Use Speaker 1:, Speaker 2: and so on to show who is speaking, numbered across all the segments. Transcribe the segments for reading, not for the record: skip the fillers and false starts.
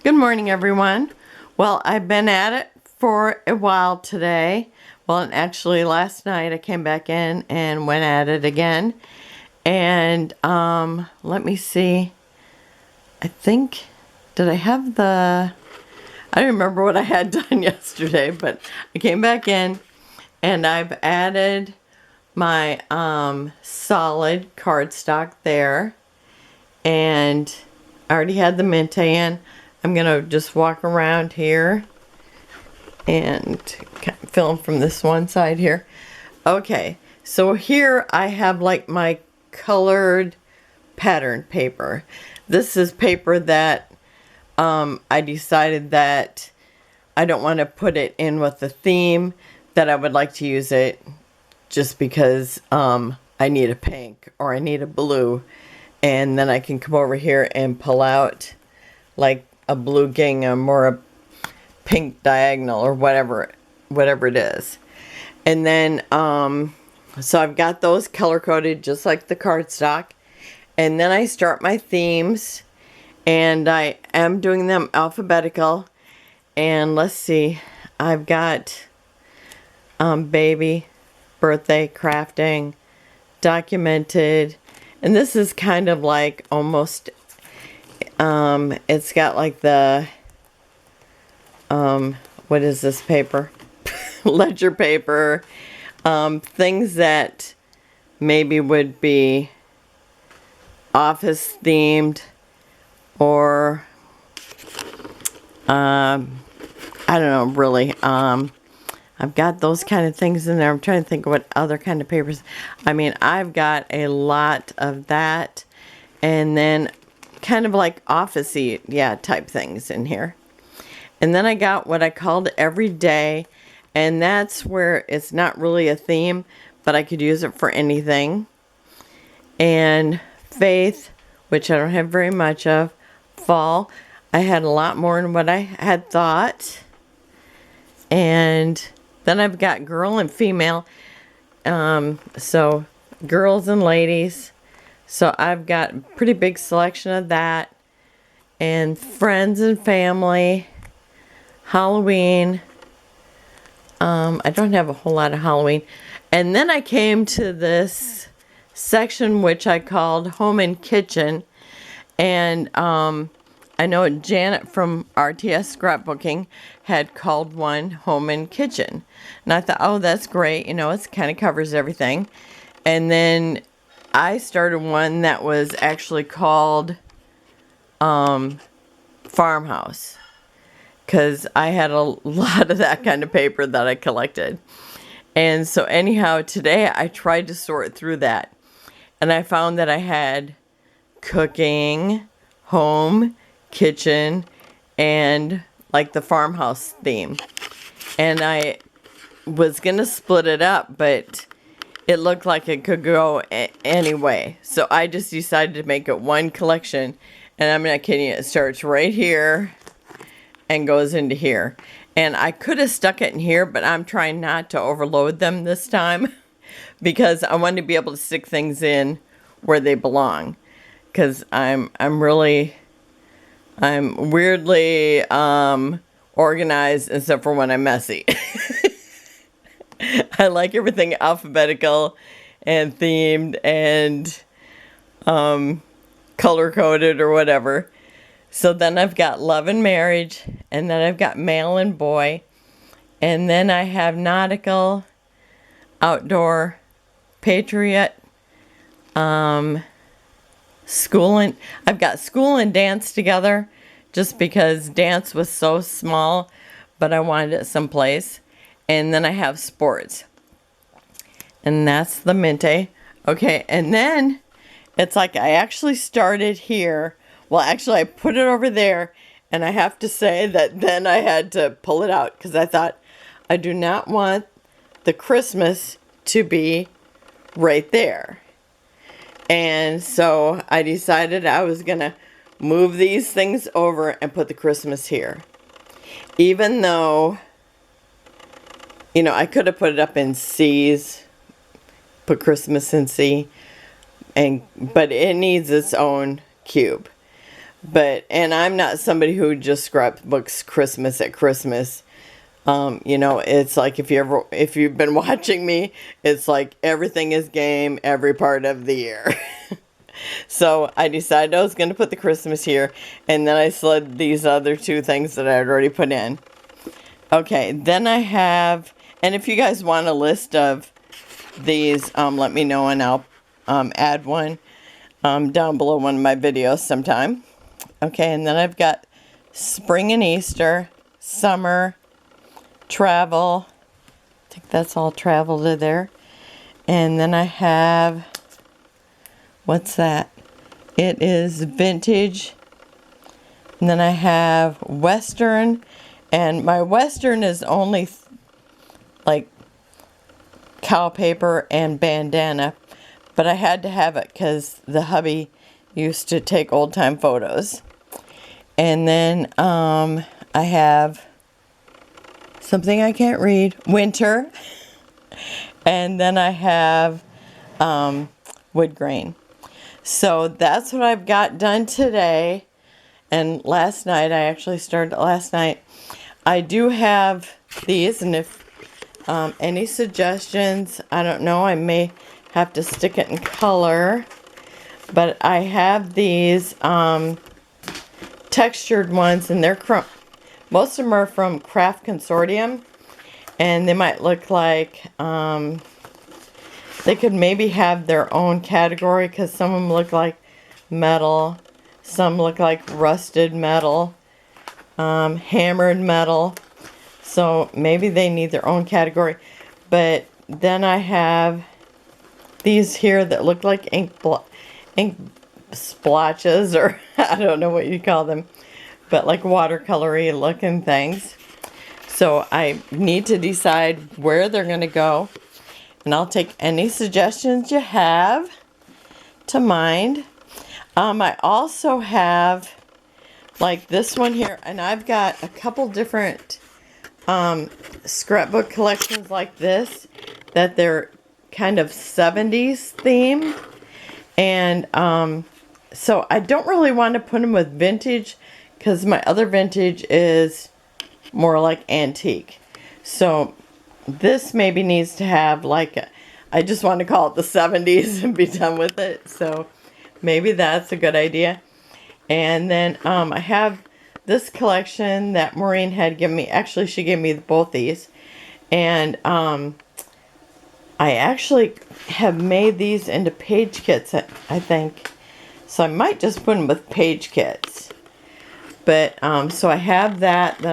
Speaker 1: Good morning, everyone. Well, I've been at it for a while today. Well, and actually last night I came back in and went at it again. And let me see. I think, did I have I don't remember what I had done yesterday, but I came back in and I've added my solid cardstock there. And I already had the mint in. I'm going to just walk around here and film from this one side here. Okay, so here I have like my colored pattern paper. This is paper that I decided that I don't want to put it in with the theme, that I would like to use it just because I need a pink or I need a blue. And then I can come over here and pull out like a blue gingham or a pink diagonal or whatever it is. And then so I've got those color coded just like the cardstock. And then I start my themes, and I am doing them alphabetical. And let's see, I've got baby, birthday, crafting, documented, and this is kind of like almost it's got like the what is this paper? Ledger paper. Things that maybe would be office themed, or I don't know really. I've got those kind of things in there. I'm trying to think of what other kind of papers. I mean, I've got a lot of that, and then kind of like office-y, type things in here. And then I got what I called everyday, and that's where it's not really a theme, but I could use it for anything. And faith, which I don't have very much of. Fall, I had a lot more than what I had thought. And then I've got girl and female, so girls and ladies. So I've got a pretty big selection of that. And friends and family, Halloween. I don't have a whole lot of Halloween. And then I came to this section which I called home and kitchen. And I know Janet from RTS Scrapbooking had called one home and kitchen. And I thought, oh, that's great. You know, it kind of covers everything. And then I started one that was actually called farmhouse, because I had a lot of that kind of paper that I collected. And so anyhow, today I tried to sort through that. And I found that I had cooking, home, kitchen, and like the farmhouse theme. And I was going to split it up, but it looked like it could go anyway. So I just decided to make it one collection. And I'm not kidding you, it starts right here and goes into here. And I could have stuck it in here, but I'm trying not to overload them this time because I want to be able to stick things in where they belong. Because I'm weirdly organized, except for when I'm messy. I like everything alphabetical and themed and color-coded or whatever. So then I've got love and marriage, and then I've got male and boy, and then I have nautical, outdoor, patriot, school, and I've got school and dance together just because dance was so small, but I wanted it someplace. And then I have sports, and that's the Mente. Okay, and then it's like I actually started here. Well, actually I put it over there, and I have to say that then I had to pull it out because I thought I do not want the Christmas to be right there. And so I decided I was going to move these things over and put the Christmas here. Even though, you know, I could have put it up in C's, put Christmas in C, but it needs its own cube. But, and I'm not somebody who just scrapbooks Christmas at Christmas. You know, it's like if you've been watching me, it's like everything is game every part of the year. So I decided I was going to put the Christmas here, and then I slid these other two things that I had already put in. Okay, then I have, and if you guys want a list of these, let me know and I'll add one down below one of my videos sometime. Okay, and then I've got spring and Easter, summer, travel. I think that's all travel to there. And then I have, what's that? It is vintage. And then I have Western. And my Western is only like cow paper and bandana. But I had to have it because the hubby used to take old time photos. And then I have something I can't read, winter. And then I have wood grain. So that's what I've got done today. And last night, I actually started last night. I do have these, and if any suggestions, I don't know, I may have to stick it in color. But I have these textured ones, and they're most of them are from Craft Consortium, and they might look like they could maybe have their own category, because some of them look like metal, some look like rusted metal, hammered metal, so maybe they need their own category. But then I have these here that look like ink splotches, or I don't know what you call them, but like watercolory looking things. So I need to decide where they're going to go, and I'll take any suggestions you have to mind. I also have like this one here, and I've got a couple different scrapbook collections like this, that they're kind of 70s theme. And so I don't really want to put them with vintage, because my other vintage is more like antique. So this maybe needs to have like I just want to call it the 70s and be done with it. So maybe that's a good idea. And then I have this collection that Maureen had given me. Actually, she gave me both these. And I actually have made these into page kits, I think. So I might just put them with page kits. But, so I have that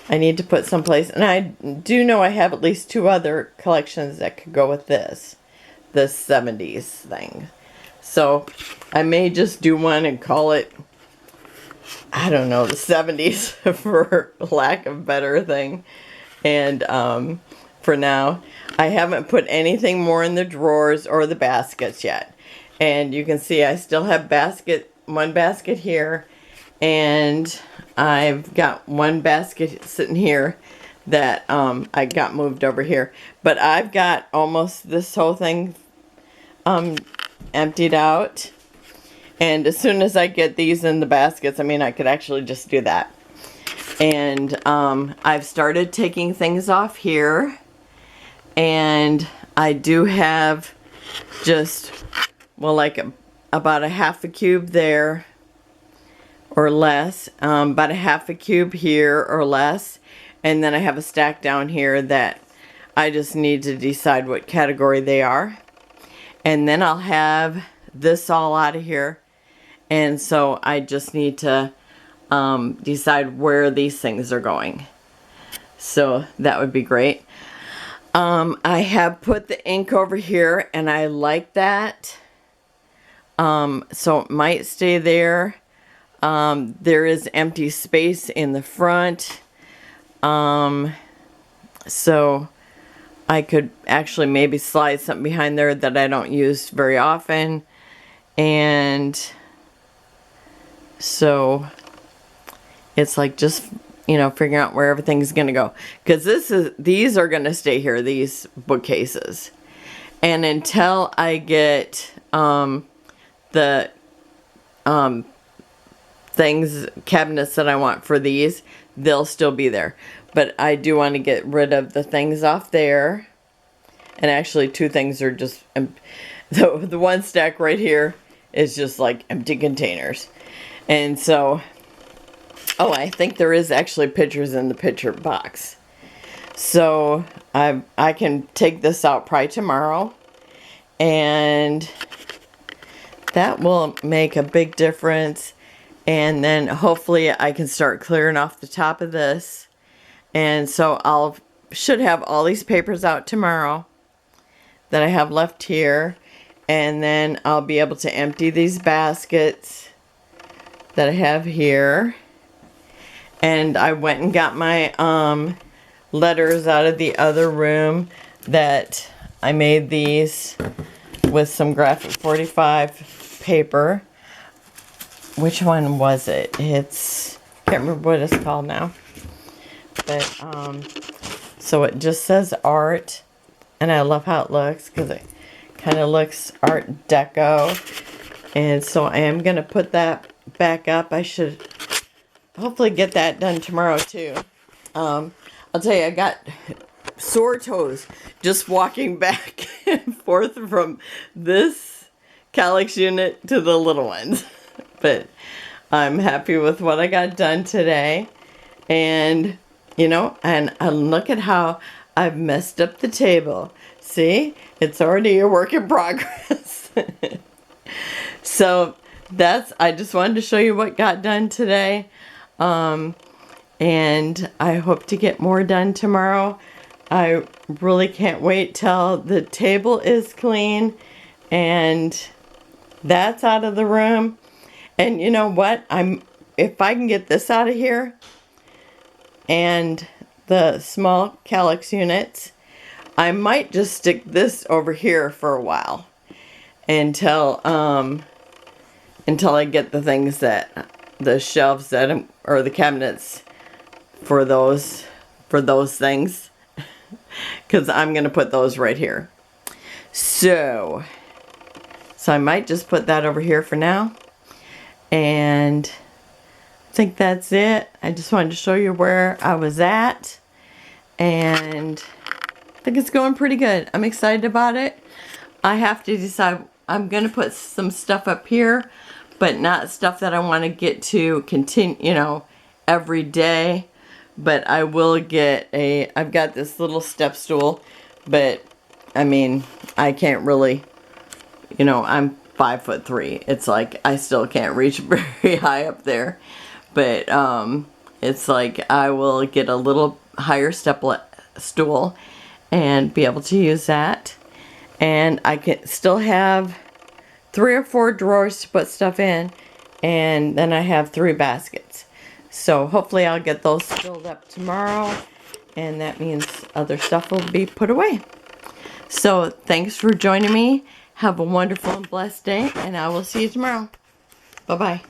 Speaker 1: I need to put someplace. And I do know I have at least two other collections that could go with this 70s thing. So I may just do one and call it, I don't know, the 70s for lack of better thing. And for now, I haven't put anything more in the drawers or the baskets yet. And you can see I still have one basket here, and I've got one basket sitting here that I got moved over here. But I've got almost this whole thing emptied out. And as soon as I get these in the baskets, I mean, I could actually just do that. And I've started taking things off here. And I do have just, well, like about a half a cube there or less. About a half a cube here or less. And then I have a stack down here that I just need to decide what category they are. And then I'll have this all out of here. And so I just need to decide where these things are going. So that would be great. I have put the ink over here, and I like that. So it might stay there. There is empty space in the front. So I could actually maybe slide something behind there that I don't use very often. And so it's like just, you know, figuring out where everything's going to go. Because these are going to stay here, these bookcases. And until I get the things, cabinets that I want for these, they'll still be there. But I do want to get rid of the things off there. And actually 2 things are just, the one stack right here is just like empty containers. And so, oh, I think there is actually pictures in the picture box. So I can take this out probably tomorrow. And that will make a big difference. And then hopefully I can start clearing off the top of this. And so should have all these papers out tomorrow that I have left here. And then I'll be able to empty these baskets that I have here. And I went and got my letters out of the other room that I made these with some graphic 45 paper. Which one was it? Can't remember what it's called now. But, so it just says art. And I love how it looks because it kind of looks Art Deco. And so I am going to put that back up. I should hopefully get that done tomorrow too. I'll tell you, I got sore toes just walking back and forth from this Kallax unit to the little ones. But I'm happy with what I got done today. And, you know, and look at how I've messed up the table. See? It's already a work in progress. So I just wanted to show you what got done today. And I hope to get more done tomorrow. I really can't wait till the table is clean and that's out of the room. And you know what? If I can get this out of here and the small Kallax units, I might just stick this over here for a while until I get the things the shelves or the cabinets for those things, because I'm gonna put those right here. So I might just put that over here for now. And I think that's it. I just wanted to show you where I was at. And I think it's going pretty good. I'm excited about it. I have to decide. I'm going to put some stuff up here, but not stuff that I want to get to continue, you know, every day. But I will get I've got this little step stool, but I mean, I can't really, you know, I'm 5'3". It's like I still can't reach very high up there. But it's like I will get a little higher step stool and be able to use that. And I can still have 3 or 4 drawers to put stuff in. And then I have 3 baskets. So hopefully I'll get those filled up tomorrow. And that means other stuff will be put away. So thanks for joining me. Have a wonderful and blessed day. And I will see you tomorrow. Bye-bye.